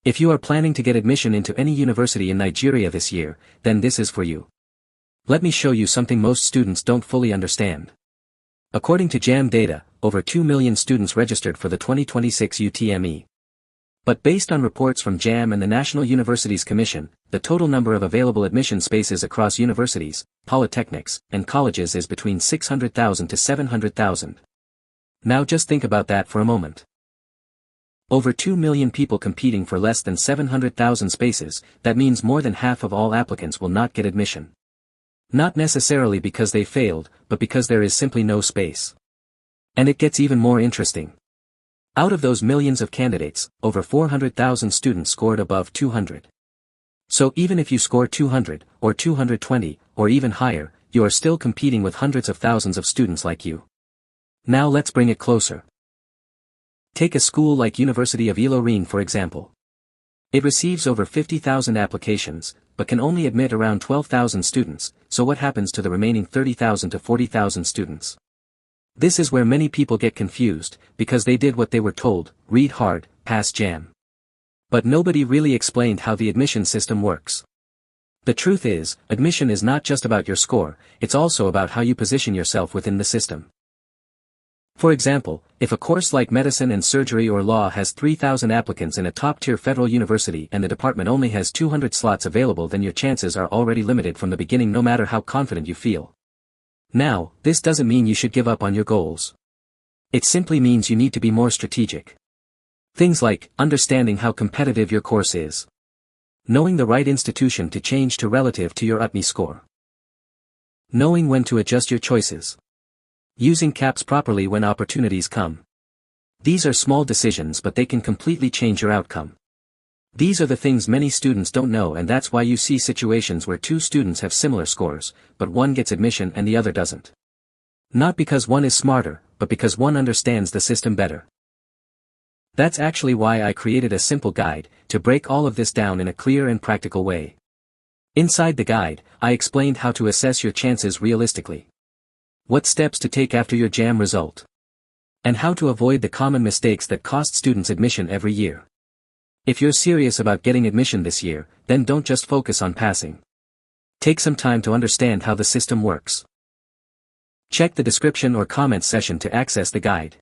If you are planning to get admission into any university in Nigeria this year, then this is for you. Let me show you something most students don't fully understand. According to JAMB data, over 2 million students registered for the 2026 UTME. But based on reports from JAMB and the National Universities Commission, the total number of available admission spaces across universities, polytechnics, and colleges is between 600,000 to 700,000. Now just think about that for a moment. Over 2 million people competing for less than 700,000 spaces, that means more than half of all applicants will not get admission. Not necessarily because they failed, but because there is simply no space. And it gets even more interesting. Out of those millions of candidates, over 400,000 students scored above 200. So even if you score 200, or 220, or even higher, you are still competing with hundreds of thousands of students like you. Now let's bring it closer. Take a school like University of Ilorin for example. It receives over 50,000 applications, but can only admit around 12,000 students, so what happens to the remaining 30,000 to 40,000 students? This is where many people get confused, because they did what they were told, read hard, pass JAMB. But nobody really explained how the admission system works. The truth is, admission is not just about your score, it's also about how you position yourself within the system. For example, if a course like medicine and surgery or law has 3,000 applicants in a top-tier federal university and the department only has 200 slots available, then your chances are already limited from the beginning no matter how confident you feel. Now, this doesn't mean you should give up on your goals. It simply means you need to be more strategic. Things like, understanding how competitive your course is. Knowing the right institution to change to relative to your UTME score. Knowing when to adjust your choices. Using caps properly when opportunities come. These are small decisions but they can completely change your outcome. These are the things many students don't know, and that's why you see situations where two students have similar scores, but one gets admission and the other doesn't. Not because one is smarter, but because one understands the system better. That's actually why I created a simple guide, to break all of this down in a clear and practical way. Inside the guide, I explained how to assess your chances realistically. What steps to take after your JAMB result. And how to avoid the common mistakes that cost students admission every year. If you're serious about getting admission this year, then don't just focus on passing. Take some time to understand how the system works. Check the description or comments section to access the guide.